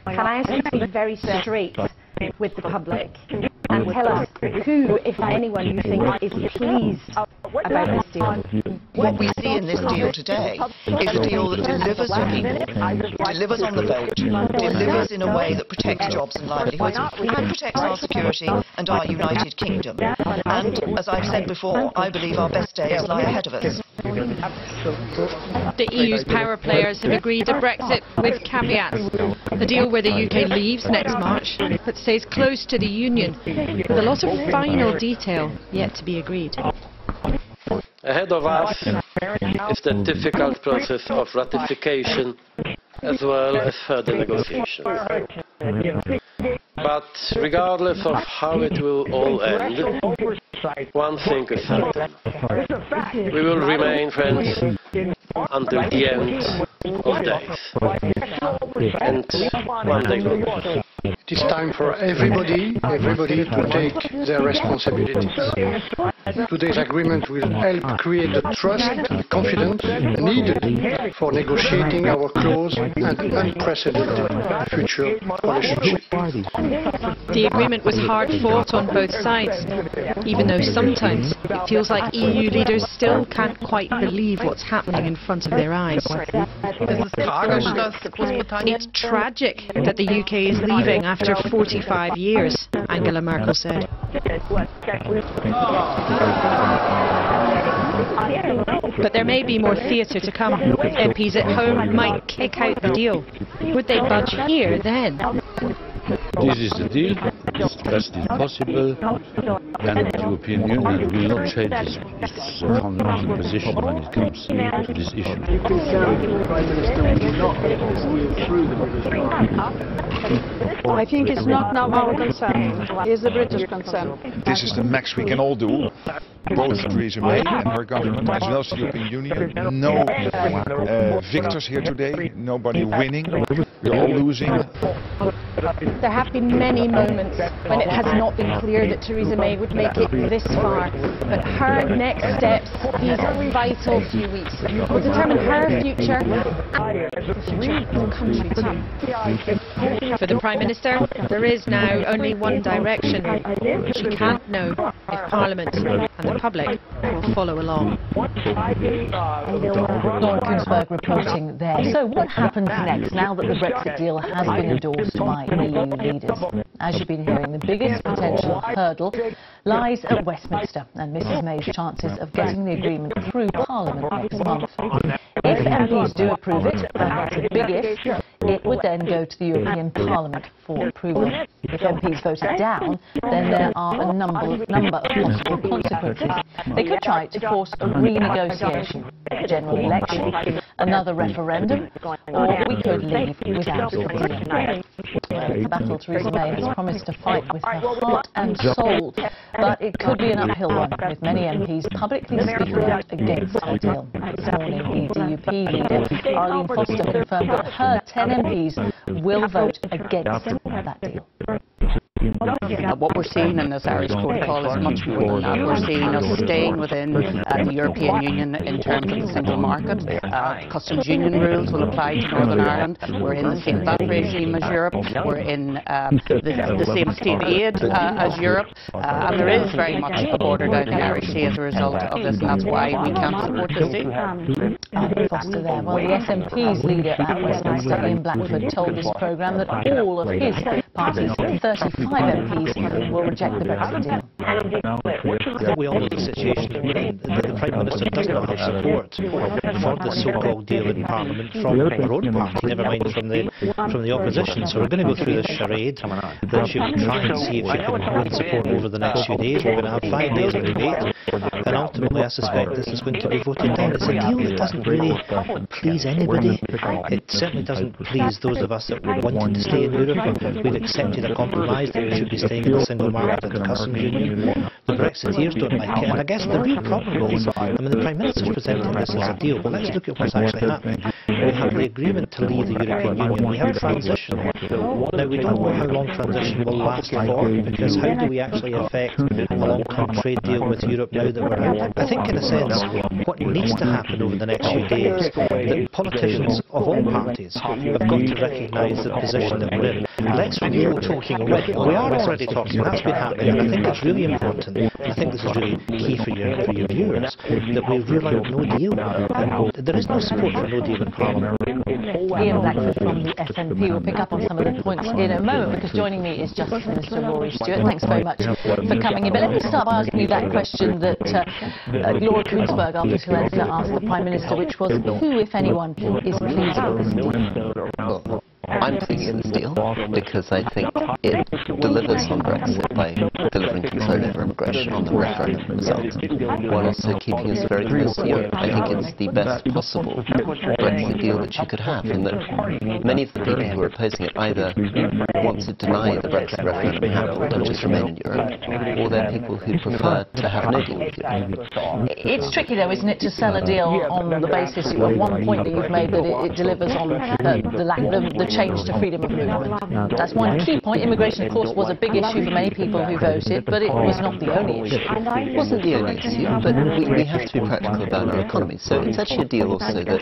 Can I ask you to be very straight with the public and tell us who, if anyone, you think is pleased about this deal? What we see in this deal today is a deal that delivers for people, delivers on the vote, delivers in a way that protects jobs and livelihoods, and protects our security and our United Kingdom. And, as I've said before, I believe our best days lie ahead of us. The EU's power players have agreed a Brexit with caveats, a deal where the UK leaves next March, but stays close to the Union, with a lot of final detail yet to be agreed. Ahead of us is the difficult process of ratification as well as further negotiations. But regardless of how it will all end, one thing is certain. We will remain friends until the end of days. And one day goes. It is time for everybody to take their responsibilities. Today's agreement will help create the trust and confidence needed for negotiating our close and unprecedented future relationship. The agreement was hard fought on both sides, even though sometimes it feels like EU leaders still can't quite believe what's happening in front of their eyes. It's tragic that the UK is leaving after 45 years, Angela Merkel said. But there may be more theatre to come. MPs at home might kick out the deal. Would they budge here then? This is the deal, it's the best deal possible, and the European Union will not change its fundamental position when it comes to this issue. I think it's not now our concern, it's the British concern. This is the max we can all do, both Theresa May and her government, as well as the European Union. No victors here today, nobody winning, we're all losing. There have been many moments when it has not been clear that Theresa May would make it this far, but her next steps, these vital few weeks, will determine her future and the future of the country too. For the Prime Minister, there is now only one direction. She can't know if Parliament and the public will follow along. Lauren Koonsberg reporting there. So what happens next now that the Brexit deal has been endorsed by EU leaders? As you've been hearing, the biggest potential hurdle lies at Westminster and Mrs May's chances of getting the agreement through Parliament next month. If MPs do approve it, and that's a big if, it would then go to the European Parliament for approval. If MPs vote it down, then there are a number of possible consequences. They could try to force a renegotiation, a general election, another referendum, or we could leave without a deal. It's a battle Theresa May has promised to fight with her heart and soul, but it could be an uphill one, with many MPs publicly speaking out against her deal. This morning, the DUP leader, Arlene Foster, confirmed that her 10 MPs will vote against that deal. What we're seeing in this Irish protocol is much more than that. We're seeing us staying within the European Union in terms of the single market. Customs union rules will apply to Northern Ireland. We're in the same VAT regime as Europe. We're in the same state aid as Europe. And there is very much a border down the Irish Sea as a result of this, and that's why we can't support this deal. Foster there. Well, the SNP's leader at Westminster, Ian Blackford, told this programme that all of his party's 35 MPs will reject the Brexit deal. We all know the situation that we're in. The Prime Minister does not have support for the so-called deal in Parliament from her own party, never mind from the opposition. So we're going to go through this charade that she will try and see if she can win support over the next few days. We're going to have 5 days of debate, and ultimately I suspect this is going to be voted down. It's a deal that doesn't really please anybody. It certainly doesn't please those of us that would want to stay in Europe. We've accepted a compromise that we should be staying in the single market and the customs union. The Brexiteers don't like it, and I guess the real problem is, I mean, the Prime Minister's presenting this as a deal, but let's look at what's actually happening. We have the agreement to leave the European Union. We have transition. Now, we don't know how long transition will last for, because how do we actually affect a long-term trade deal with Europe now that we're out? I think, in a sense, what needs to happen over the next few days, that politicians of all parties have got to recognise the position that we're in. Let's review talking already. We are already talking. That's been happening. And I think it's really important, and I think this is really key for your viewers, that we rule out no deal. There is no support for no deal in Parliament. Ian Blackford from the SNP will pick up on some of the points in a moment, because joining me is Justice Minister Rory Stewart. Thanks very much for coming in. But let me start by asking you that question that Laura Kuenssberg, our political editor, asked the Prime Minister, which was, who, if anyone, is pleased with this deal? I'm pleased with this deal because I think it delivers on Brexit by delivering control over immigration on the referendum result, while also keeping us very close to Europe. I think it's the best possible Brexit deal that you could have, in that many of the people who are opposing it either want to deny the Brexit referendum happened and just remain in Europe, or they're people who prefer to have no deal with Europe. It's tricky, though, isn't it, to sell a deal on the basis of one point that you've made, that it delivers on the change to freedom of movement. That's one key point. Immigration, of course, was a big issue for many people who voted, but it was not the only issue. It wasn't the only issue, but we have to be practical about our economy. So it's actually a deal also that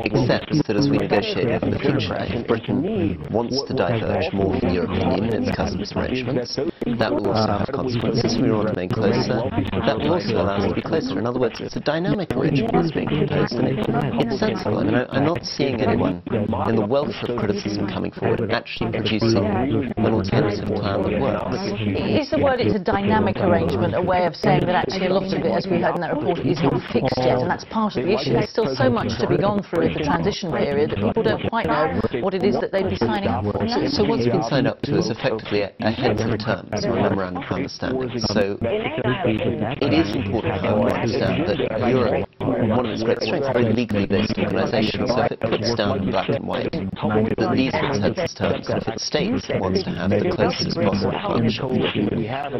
accepts that as we negotiate over the future, if Britain wants to diverge more from the European Union in its customs arrangements, that will also have consequences. If we want to remain closer, that will also allow us to be closer. In other words, it's a dynamic arrangement that's being proposed, and it's sensible. I mean, I'm not seeing anyone in the wealth of criticism coming forward actually producing an alternative plan that works. Is the word it's a dynamic arrangement a way of saying that actually a lot of it, as we heard in that report, is not fixed yet, and that's part of the issue? There's still so much to be gone through in the transition period that people don't quite know what it is that they'd be signing up for. So what's been signed up to is effectively a heads of terms, or a memorandum of understanding. So it is important, however, to understand that Europe, one of its great strengths, is a very legally based organisation. So if it puts down in black and white that these are its heads of terms, and if it states it wants to have the closest possible partnership with Britain,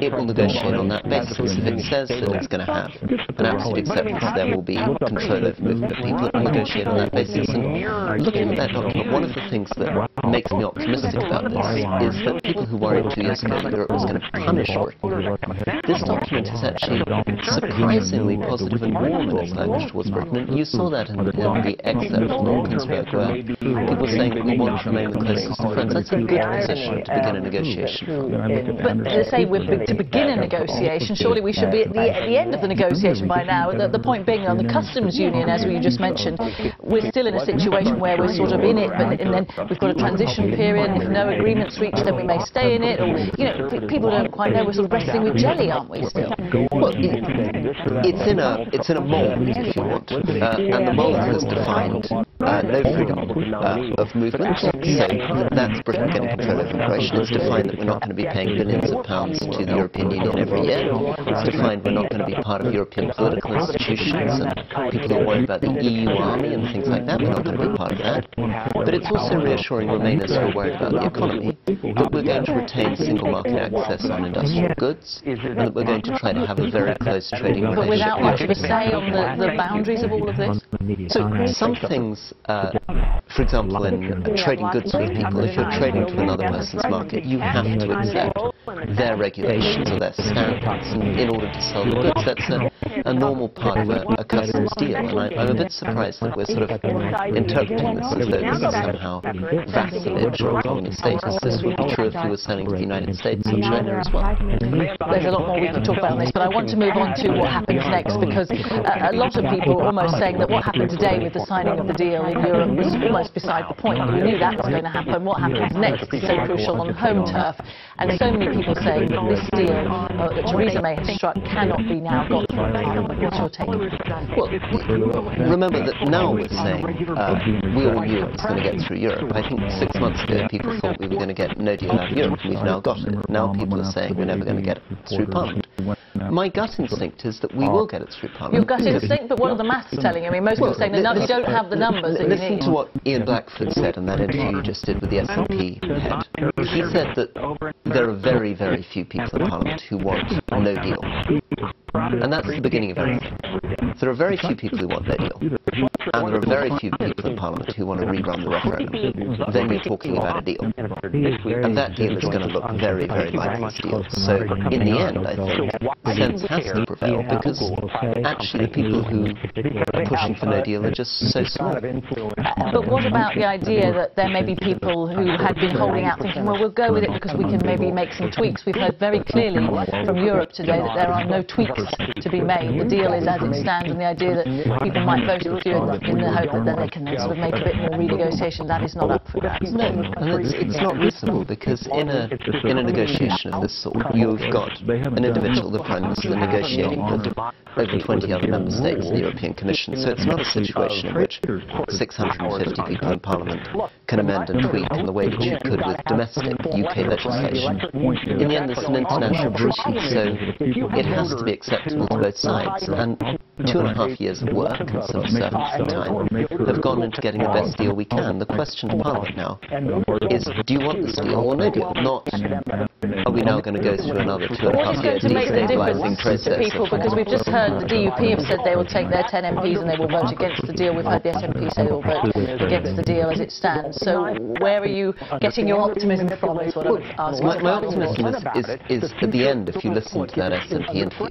it will negotiate on that basis. If it says that it's going to have an absolute acceptance, there will be control over movement of people, it will negotiate on that basis. And looking at that document, one of the things that makes me optimistic about this is that people who worried 2 years ago that Europe was going to punish Britain, this document is actually surprisingly positive and warm in its language towards Britain. And you saw that in the excerpt from Laura Kuenssberg, where people were saying that we want to remain the closest of friends. That's a good position to begin a negotiation from. But to say to begin a negotiation, surely we should be at the end of the negotiation by now. The point being, on the customs union, as we just mentioned, we're still in a situation where we're sort of in it, and then we've got a transition period, and if no agreement's reached, then we may stay in it, or, you know, people don't quite know. We're sort of wrestling with jelly, aren't we, still? Well, it's in a mould, if you want, and the mould has defined no freedom of movement, so that's Britain getting control of immigration. It's defined that we're not going to be paying billions of pounds to the European Union every year. It's defined we're not going to be part of European political institutions, and people who are worried about the EU army and things like that, we're not going to be part of that. But it's also reassuring Remainers who are worried about the economy that we're going to retain single market access on industrial goods, and that we're going to try to have a very close trading relationship. But without much of a say on the boundaries of all of this? So some things, for example, in trading goods with people, if you're trading to another person's market, you have to accept their regulations or their standards in order to sell the goods. That's a normal part of a customs deal, and I'm a bit surprised that we're sort of interpreting this as though this is somehow vassalage or colony status. This would be true if you were selling to the United States or China as well. There's a lot more we could talk about on this, but I want to move on to what happens next, because a lot of people are almost saying that what happened today with the signing of the deal in Europe was almost beside the point. We knew that was going to happen. What happens next is so crucial on home turf, and so many people saying that this deal that Theresa May has struck cannot be now got through Parliament. What's your take? Well, remember that now we're saying we all knew it was going to get through Europe. I think 6 months ago people thought we were going to get no deal out of Europe, and we've now got it. Now people are saying we're never going to get it through Parliament. My gut instinct is that we will get it through Parliament. Your gut instinct, but what are the maths telling you? I mean, most people are saying that you don't have the numbers that you need. Listen to what Ian Blackford said in that interview you just did with the SNP head. he said that there are very, very few people in Parliament who want no deal. And that's the beginning of everything. There are very few people who want no deal. And there are very few people in Parliament who want to rerun the referendum. Then you're talking about a deal. And that deal is going to look very, very like this deal. So in the end, I think sense has to prevail, because actually the people who are pushing for no deal are just so small. But what about the idea that there may be people who had been holding out thinking, well, we'll go with it because we can maybe make some tweaks? We've heard very clearly from Europe today that there are no tweaks to be made. The deal is as it stands, and the idea that people might vote for few in the hope that then they can then sort of make a bit more renegotiation, that is not up for grabs. No, and it's not reasonable, because in a negotiation of this sort, you've got an individual, the Prime Minister, negotiating with over 20 other member states in the European Commission. So it's not a situation in which 650 people in Parliament can amend and tweak in the way that you could with domestic UK legislation. In the end, it's an international treaty, so it has to be acceptable to both sides. And 2.5 years of work and civil servants and time have gone into getting the best deal we can. The question to Parliament now is, do you want this deal or no deal? Not, are we now going to go through another 2.5 year destabilising process? To people, because we've just heard the DUP have said they will take their 10 MPs and they will vote against the deal. We've heard the SNP say they will vote against the deal as it stands. So where are you getting your optimism from, is what I'm asking. My optimism is at the end, if you listen to that SNP interview.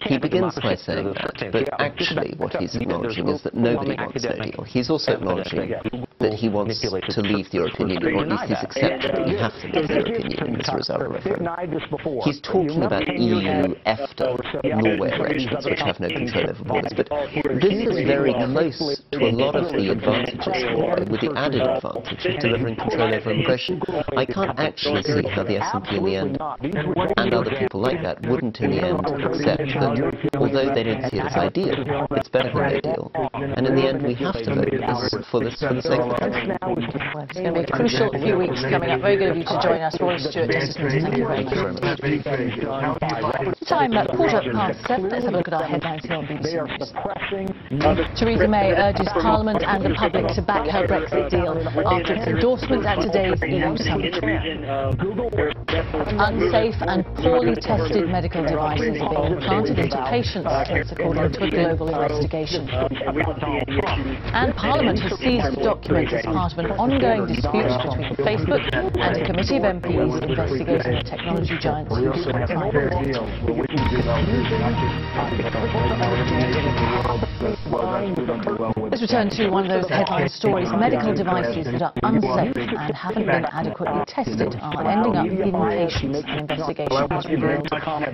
He begins by saying that, but actually what he's acknowledging is that nobody wants no deal. He's also acknowledging that he wants to leave the European Union, or at least he's accepted that you have to leave the European Union as a result of the referendum. He's talking about EU, EFTA, Norway arrangements, which have no control over borders, but this is very close to a lot of the advantages of Norway, with the added advantage of delivering control over immigration. I can't actually see how the SNP in the end, and other people like that, wouldn't in the end accept that, although they don't see it as ideal, it's better than no deal. And in the end, we have to vote for this for the sake of the country. Well, it's going to be a crucial few weeks coming up. Very good of you to join us. Rory Stewart, Justice Minister, thank you very much. Time at 7:15. Let's have a look at our headlines here on BBC News. Theresa May urges Parliament and the public to back her Brexit deal after its endorsement at today's EU summit. Unsafe and poorly tested medical devices are being implanted into patients, according to a global investigation. And Parliament has seized the documents as part of an ongoing dispute between Facebook and a committee of MPs investigating the technology giant's use of climate data. Let's return to one of those headline stories. Medical devices that are unsafe and haven't been adequately tested are ending up in patients. An investigation has revealed.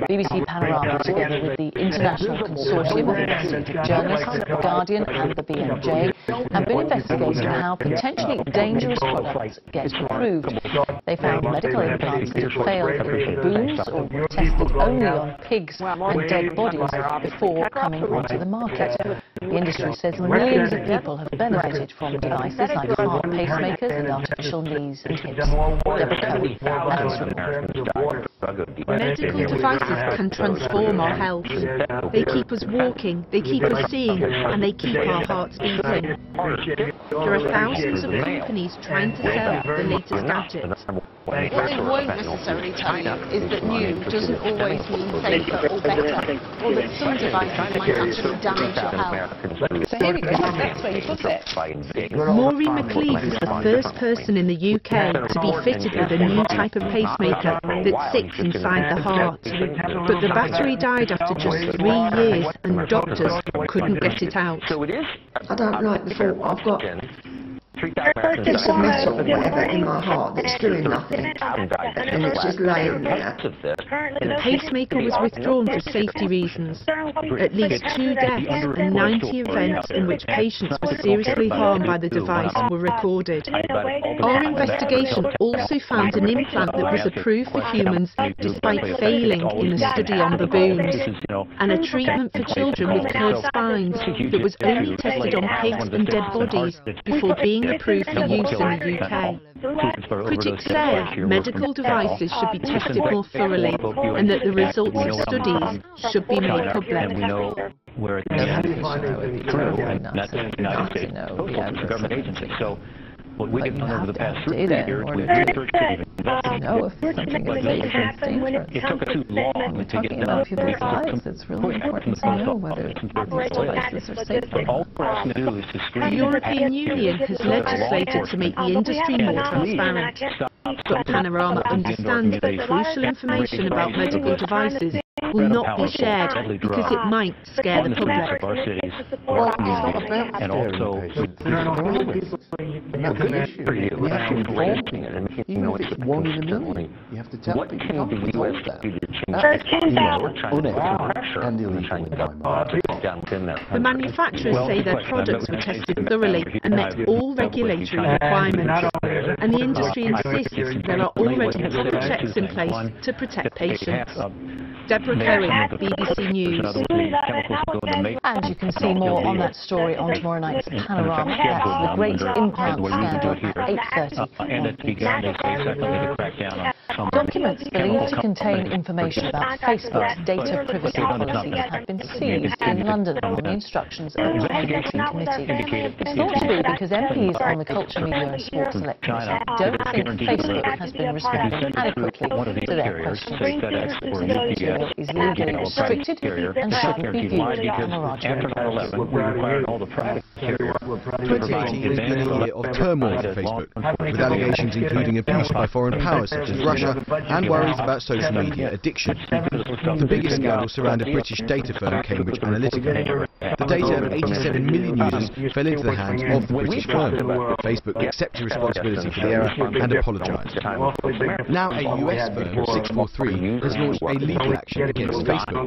BBC Panorama, together with the International Consortium of Investigative Journalists, The Guardian and the BMJ, have been investigating how potentially dangerous products get approved. They found medical implants that had failed in baboons or were tested only on pigs and dead bodies before coming onto the market. The industry says millions of people have benefited from devices like heart pacemakers and artificial knees and hips. Deborah Cohen has this report. Medical devices can transform our health. They keep us walking, they keep us seeing, and they keep our hearts beating. There are thousands of companies trying to sell the latest gadgets. What they won't necessarily tell you is that new doesn't always mean safer or better, or that some devices might actually damage your health. So here we go, that's where you put it. Maureen McLeod is the first person in the UK to be fitted with a new type of pacemaker that sits inside the heart. But the battery died after just 3 years and doctors couldn't get it out. I don't like the thought I've got a piece of metal or whatever in my heart that's doing nothing, and it's just laying there. The pacemaker was withdrawn for safety reasons. At least 2 deaths and 90 events in which patients were seriously harmed by the device were recorded. Our investigation also found an implant that was approved for humans despite failing in a study on baboons, and a treatment for children with curved spines that was only tested on pigs and dead bodies before being approved for use in the UK. Critics say medical devices should be tested more thoroughly and that the results of studies should be made public. Where it's not a government agency. So what we have done over the past 3 years, we've researched to know if something is safe and dangerous. When we're talking about people's lives, it's really important to know whether these devices are safe or not. The European Union has legislated to make the industry more transparent. But Panorama understands that crucial information about medical devices will not be shared because it might scare the public. Well, it's not about that's an issue. You have to inform people. Even if it's 1 in a million, you have to tell people. You can't be told that. That's unethical and illegal in my mind. The manufacturers say their products were tested thoroughly and met all regulatory requirements. And the industry insists there are already proper checks in place to protect patients. Deborah Cohen, BBC News. And you can see more on that story on tomorrow night's Panorama. That's the great implant scandal at 8:30. Documents believed to contain information about Facebook's data privacy policies have been seized in London on the instructions of the Parliamentary Committee. It's thought to be because MPs on the Culture, Media and Sport Select Committee don't think Facebook has been responding adequately to their questions. Facebook's material is legally restricted and shouldn't be viewed on a radio. 2018 has been a year of turmoil for Facebook, with allegations including abuse by foreign powers such as Russia and worries about social media addiction. The biggest scandal surrounded British data firm Cambridge Analytica. The data of 87 million users fell into the hands of the British firm. Facebook accepted responsibility for the error and apologised. Now a US firm, 643, has launched a legal action against Facebook.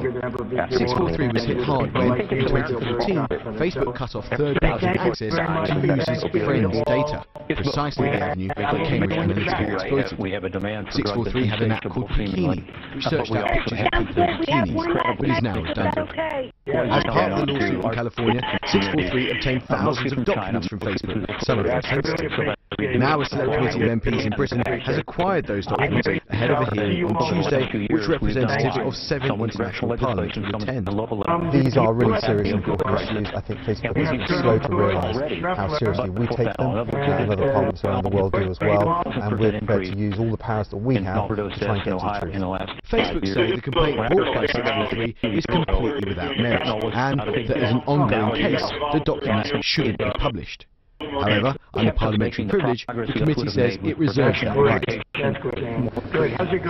643 was hit hard when, in 2014, Facebook cut off third-party access to users' friends' data, precisely the avenue that Cambridge Analytica exploited. 643 had an app called Bikini, which searched out pictures of people in bikinis, but is now redundant. As part of the lawsuit in California, 643 obtained thousands of documents from Facebook, some of them sensitive. Now a select committee of MPs in Britain has acquired those documents ahead of a hearing on Tuesday, which representatives of 7 international parliaments will attend. These are really serious important issues. I think Facebook is slow to realise how seriously we take them. I think other parliaments around the world do as well, and we're prepared to use all the powers that we have to try and get to the truth. Facebook say the complaint brought by 643 is completely without merit, and that as an ongoing case, the documents shouldn't be published. However, under parliamentary privilege, the committee says it reserves that right. For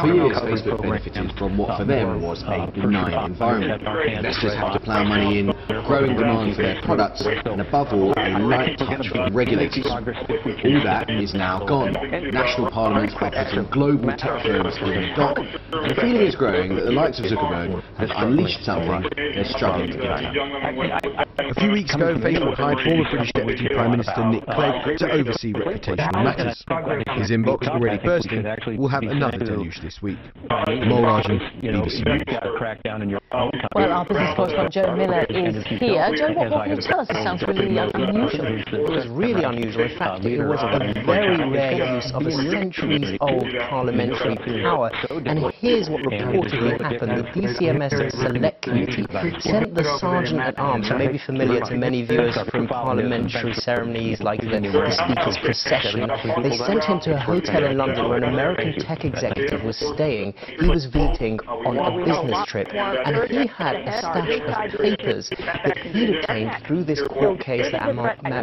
years, Facebook benefited from what for them was a benign environment. Investors have to plough money in, growing demand for their products, and above all, a light touch from regulators. All that is now gone. National parliaments are putting global tech firms in the dock, and the feeling is growing that the likes of Zuckerberg have unleashed something they're struggling to get at. A few weeks ago, Facebook hired former British Deputy Prime Minister Nick Clegg to oversee reputational matters. His inbox, already bursting, will have another deluge this week. Molrajan, BBC News. Well, our business correspondent Joe Miller is here. Joe, what can you tell us? It sounds really unusual. It was really unusual. In fact, it was a very rare use of a centuries-old parliamentary power. And here's what reportedly happened. The DCMS Select Committee sent the Sergeant-at-Arms, who may be familiar to many viewers from parliamentary ceremonies like the Speaker's procession. They sent him to a hotel in London where an American tech executive was staying. He was visiting on a business trip, and he had a stash of papers that he'd obtained through this court case that I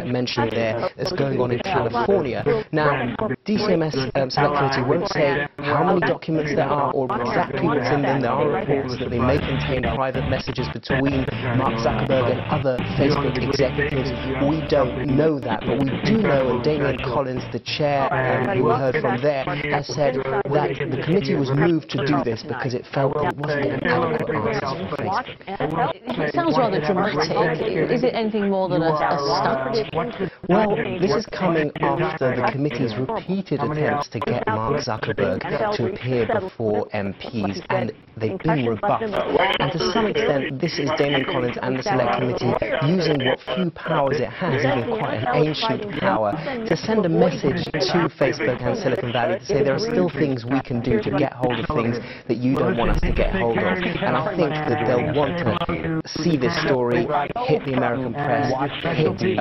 mentioned there that's going on in California. Now, DCMS Select Committee won't say how many documents there are or exactly what's in them. There are reports that they may contain private messages between Mark Zuckerberg and other Facebook executives. We don't know that, but we do know, and Damian Collins, the chair who we heard from there, has said that the committee was moved to do this because it felt it wasn't getting adequate answers from Facebook. It sounds rather dramatic. Is it anything more than a stunt? Well, this is coming after the committee's repeated attempts to get Mark Zuckerberg to appear before MPs, and they've been rebuffed. And to some extent, this is Damian Collins and the Select Committee using what few powers it has, even quite an ancient power, to send a message to Facebook and Silicon Valley to say there are still things we can do to get hold of things that you don't want us to get hold of. And I think that they'll want to see this story hit the American press, hit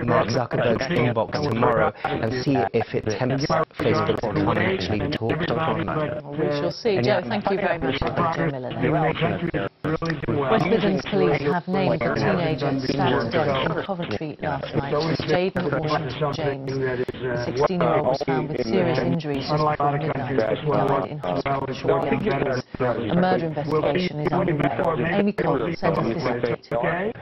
Mark Zuckerberg Zuckerberg's inbox tomorrow and see if it tempts Facebook to come and actually talk to Parliament. We shall see. Joe, thank you very much. Joe Miller there. West Midlands Police have named the teenager stabbed to death in Coventry last night as Jaden Washington James. The 16-year-old was found with serious injuries just before midnight, but he died in hospital shortly afterwards. A murder investigation is underway. Amy Cole sent us this update.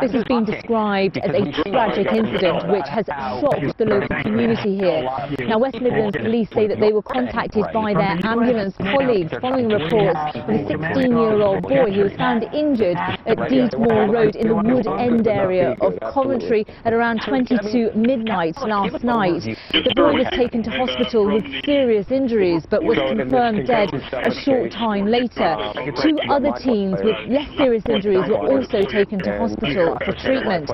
This has been described as a tragic incident which has shocked the local community here. Now, West Midlands Police say that they were contacted by their ambulance colleagues following reports of a 16-year-old boy who was found injured at Deedmore Road in the Wood End area of Coventry at around 22 midnight last night. The boy was taken to hospital with serious injuries but was confirmed dead a short time later. 2 other teens with less serious injuries were also taken to hospital for treatment.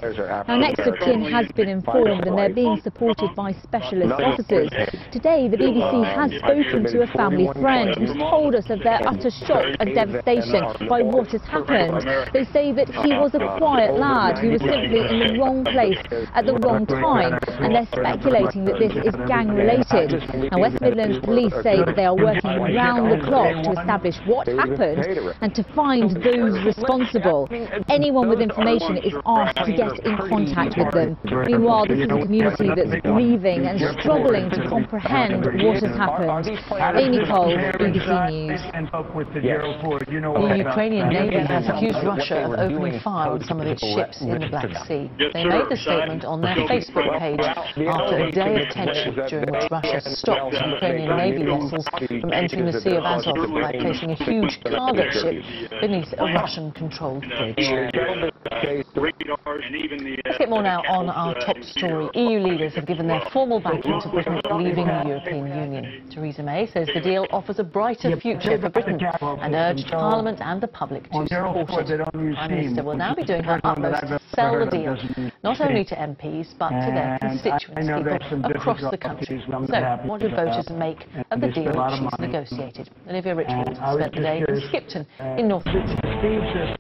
Now, next of kin has been informed and they're being supported by specialist officers. Today, the BBC has spoken to a family friend who's told us of their utter shock and devastation by what has happened. They say that he was a quiet lad who was simply in the wrong place at the wrong time, and they're speculating that this is gang-related. Now, West Midlands Police say that they are working round the clock to establish what happened and to find those responsible. Anyone with information is asked to get in contact with them. Meanwhile, this is a community that's grieving and struggling to comprehend what has happened. Amy Cole, BBC News. The Ukrainian Navy has accused Russia of opening fire on some of its ships in the Black Sea. They made the statement on their Facebook page after a day of tension during which Russia stopped Ukrainian Navy vessels from entering the Sea of Azov by placing a huge cargo ship beneath a Russian-controlled bridge. Let's get more now on our top story. EU leaders have given their formal backing to Britain leaving the European Union. Theresa May says the deal offers a brighter future for Britain and urged Parliament and the public to support it. The Prime Minister will now be doing her utmost to sell the deal, not only to MPs but to their constituents, people across the country. So, what do voters make of the deal she's negotiated? Olivia Richmond spent the day in Skipton in North Yorkshire.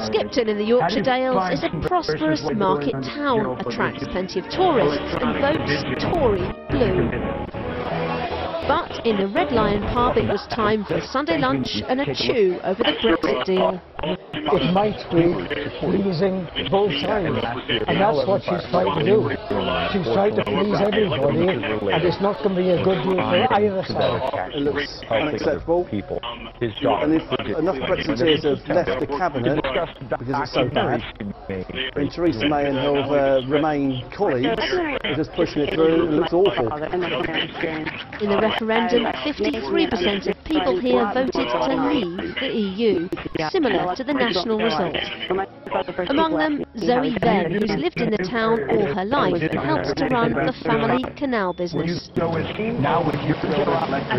Skipton in the Yorkshire Dales is a prosperous market town, attracts plenty of tourists and votes Tory blue. But in the Red Lion pub it was time for a Sunday lunch and a chew over the Brexit deal. It might be pleasing both sides, and that's what she's trying to do. She's trying to please everybody, and it's not going to be a good deal for either side. It looks unacceptable, and if enough Brexiteers have left the cabinet because it's so bad, and Theresa May and her Remain colleagues are just pushing it through, it looks awful. In the referendum, 53% of people here voted to leave the EU, similar to the national result. Among them, Zoe Venn, who's lived in the town all her life and helps to run the family canal business. I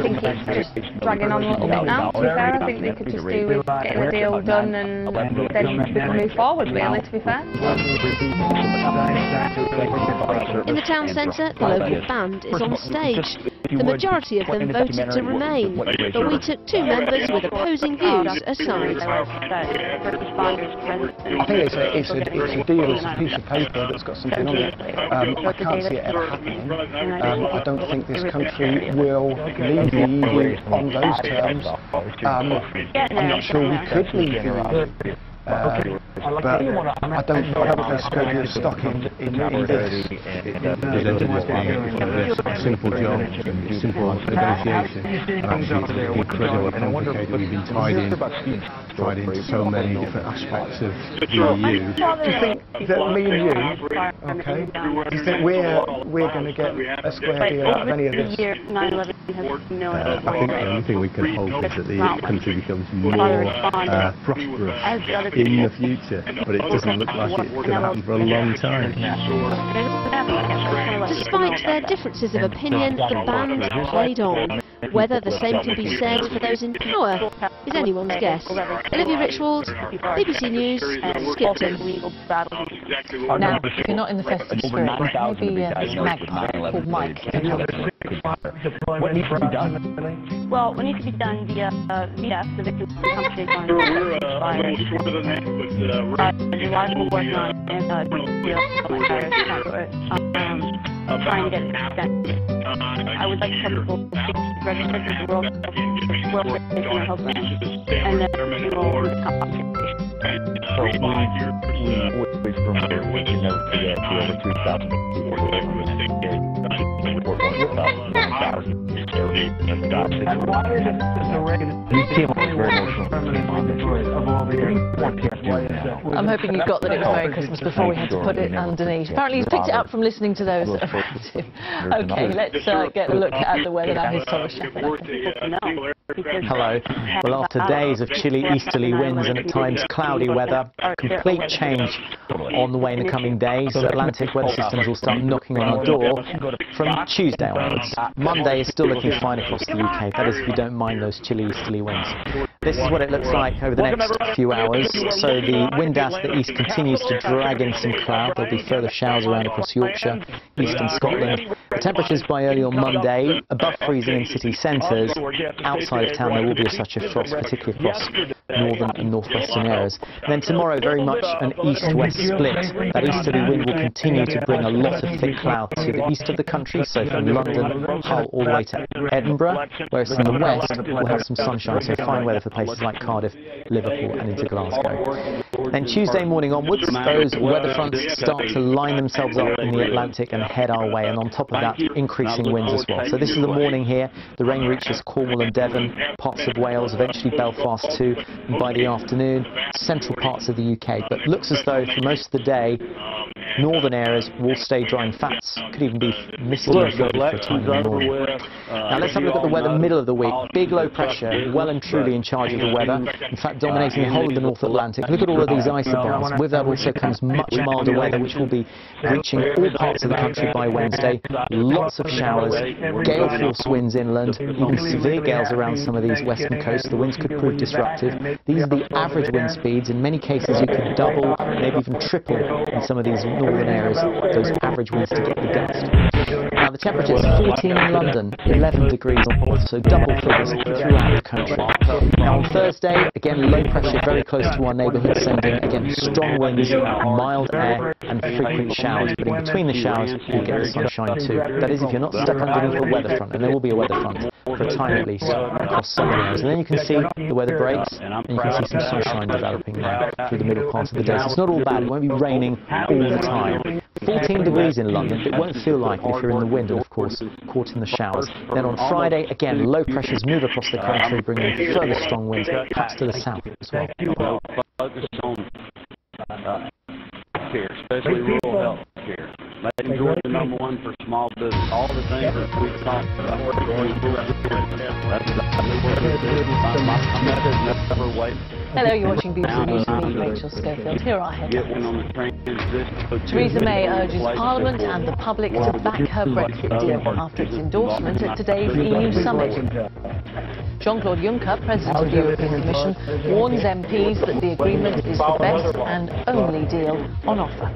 think it's just dragging on a little bit now, to be fair. I think they could just do with getting the deal done and then we can move forward, really, to be fair. In the town centre, the local band is on stage. The majority of them voted to remain, but we took 2 members with opposing views aside. I think it's a deal, it's a piece of paper that's got something on it. I can't see it ever happening. I don't think this country will leave the EU on those terms. I'm not sure we could leave the EU. But I don't think there's going to be a stock in this. It presented as being a simple job, simple negotiation, and actually it's incredibly complicated. We've been tied into so many different aspects of the EU. Do you think that me and you, okay, do you think we're going to get a square deal out of any of this? I think the only thing we can hope is that the country becomes more prosperous in the future, but it doesn't look like it's going to happen for a long time. Despite their differences of opinion, the band played on. Whether the same can be said for those in power is anyone's guess. Olivia Richwald, BBC News, Skipton. Now, if you're not in the festive spirit, maybe a magpie called Mike can help you. What needs to be done? Well, what needs to be done via VDF, the Victims Compensation Fund, by July we're working on trying to get it extended. I would like to have people registered with the World Federation of Health Branch, and then enroll with compensation. So we from here, we can never forget the over 2,000 people who live in the state. I'm hoping you got that it was Merry Christmas before we had to put it underneath. Apparently he's picked it up from listening to those around him. Okay, let's get a look at the weather now. Here's Thomas Shepherd. Hello. Well, after days of chilly easterly winds and at times cloudy weather, complete change on the way in the coming days. Atlantic weather systems will start knocking on our door from Tuesday onwards. Monday is still looking fine across the UK, that is if you don't mind those chilly easterly winds. This is what it looks like over the next few hours. So the wind out to the east continues to drag in some cloud. There'll be further showers around across Yorkshire, eastern Scotland. The temperatures by early on Monday above freezing in city centres. Outside of town there will be such a frost, particularly across northern and northwestern areas. And then tomorrow very much an east-west split. That easterly wind will continue to bring a lot of thick cloud to the east of the country, so from London, Hull all the way to Edinburgh, whereas in the west we'll have some sunshine, so fine weather for places like Cardiff, Liverpool and into Glasgow. Then Tuesday morning onwards, those weather fronts start to line themselves up in the Atlantic and head our way, and on top of that, increasing winds as well. So this is the morning here. The rain reaches Cornwall and Devon, parts of Wales, eventually Belfast too, and by the afternoon, central parts of the UK. But looks as though for most of the day, northern areas will stay dry and fats. Could even be misty and foggy for a time in the morning. Now let's have a look at the weather middle of the week. Big low pressure, well and truly in charge of the weather. In fact, dominating the whole of the North Atlantic. Look at all of these isobars. With that also comes much milder weather, which will be reaching all parts of the country by Wednesday. Lots of showers, gale force winds inland, even severe gales around some of these western coasts. The winds could prove disruptive. These are the average wind speeds. In many cases, you could double, maybe even triple in some of these northern areas, those average winds to get the gust. Now the temperature is 14 in London, 11 degrees so double figures throughout the country. Now on Thursday, again low pressure very close to our neighbourhood, sending again strong winds, mild air and frequent showers, but in between the showers you'll get the sunshine too. That is if you're not stuck underneath a weather front, and there will be a weather front for a time at least across some areas. And then you can see the weather breaks and you can see some sunshine developing there through the middle part of the day. So it's not all bad, it won't be raining all the time. 14 degrees in London, but it won't feel like it if you're in the wind and of course caught in the showers. Then on Friday, again, low pressures move across the country, bringing further strong winds, perhaps to the south as well. Focus on care, especially rural health care. Making Georgia #1 for small business. All the things that we've talked about. That's exactly what it is. My message never waits. Hello, you're watching BBC News with me, Rachel Schofield. Here are headlines. Theresa May urges Parliament and the public to back her Brexit deal after its endorsement at today's EU summit. Jean-Claude Juncker, President of the European Commission, warns MPs that the agreement is the best and only deal on offer.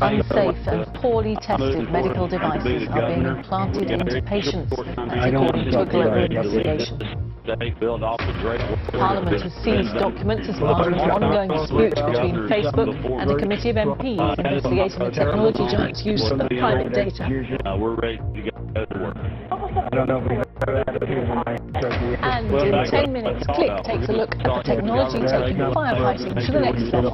Unsafe and poorly tested medical devices are being implanted into patients, that's according to a global investigation. Parliament has seized documents as part of an ongoing dispute between Facebook and a committee of MPs investigating the technology giant's use of private data. We're ready to go to work. And in 10 minutes, Click takes a look at the technology taking firefighting to the next level.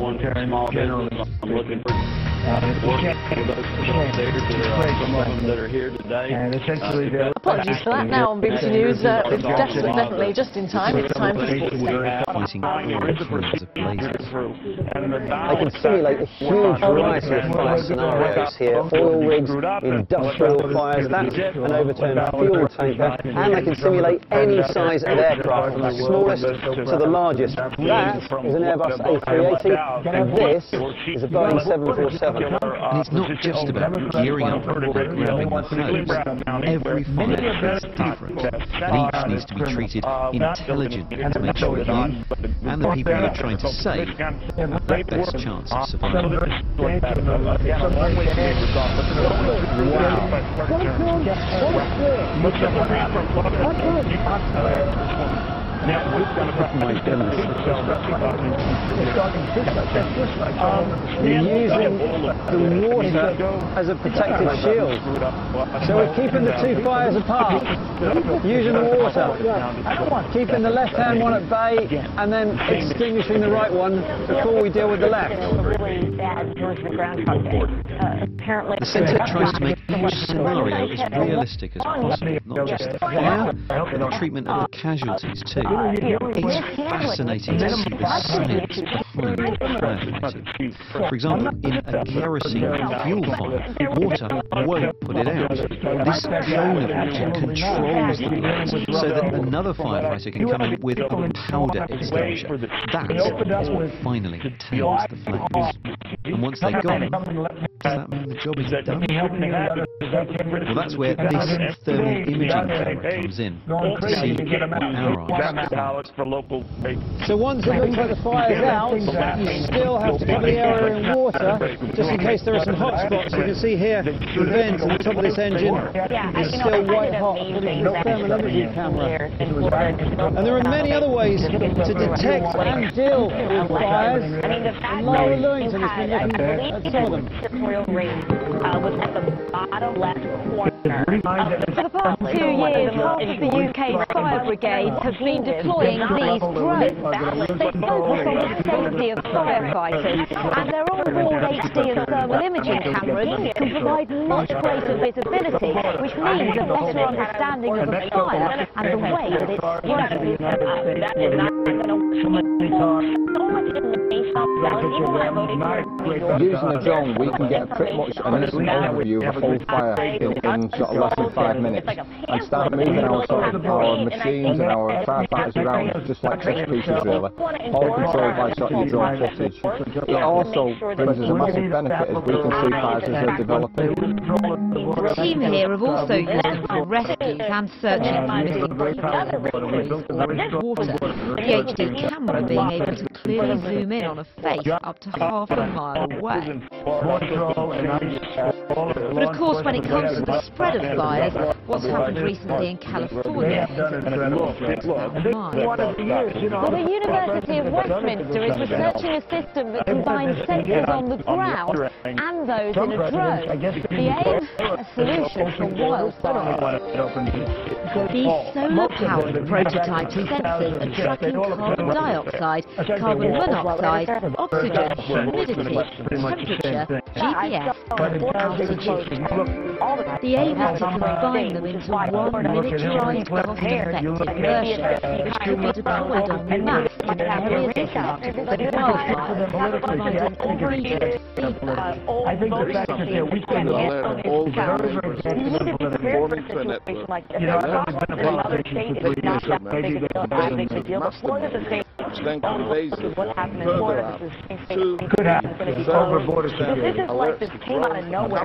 Apologies for that. Now on BBC News, with definitely just in time, it's time for Sports Day. They can simulate a huge variety of fire scenarios here. Oil rigs, industrial fires, that's an overturned fuel tanker, and they can simulate any size of aircraft, from the smallest to the largest. That is an Airbus A380, and this is a Boeing 747. And it's not just about gearing up and grabbing the hose. Every fire is different. And each needs to be treated intelligently to make sure you and the people you're trying to save have the best chance of survival. We're using the water as a protective shield. So we're keeping the two fires apart, using the water, keeping the left-hand one at bay and then extinguishing the right one before we deal with the left. The Centre tries to make each scenario as realistic as possible, not just the fire, but the treatment of the casualties too. It's fascinating to see the science behind firefighting. For example, in a kerosene fuel fire, water won't put it out. This zone of water controls the blaze so that another firefighter can come in with a powder extinguisher. That is what finally tails the flames. And once they're gone, does that mean the job is done? Well, that's where this thermal imaging camera comes in, to see what our eyes can. So once it looks like the fire's out, you still have to cover the area in water, just in case there are some hot spots. You can see here, the vent on the top of this engine is still white hot. The thermal imaging camera. And there are many other ways to detect and deal with fires. And Laura Lewington has been looking at some of them. Was at the bottom left corner. For the past 2 years, half of the UK's fire brigades have been deploying these drones. They focus on the safety of firefighters, and their onboard HD and thermal imaging cameras can provide much greater visibility, which means a better understanding of the fire and the way that it's spreading. Using a drone, we can get pretty much an instant overview of a whole fire in sort of less than 5 minutes, and start moving our machines and our firefighters around just like chess pieces really, all controlled by sort of your drone footage. It also brings us a massive benefit as we can see fires as they're developing. The team here have also used them for rescues and searching for missing people in water. The HD camera being able to clearly zoom in on a face up to half a mile away. But of course, when it comes to the spread of fires, what's happened recently in California isn't Well, the University of Westminster is researching a system that combines sensors on the ground and those in a drone. The aim? A solution for wildfires. These solar-powered prototype sensors are tracking carbon dioxide, carbon monoxide, oxygen, humidity, temperature, GPS, and altitude. The aim is to combine them into one miniaturised, cost-effective version, which can be deployed en masse in areas affected by wildfires, providing immediate feedback. I think that's something we can all very, very simple and informing to a network. You know, I've only been a politician for 3 years, so maybe there's massive extent invasive further out to overboard. This is like this came out of nowhere.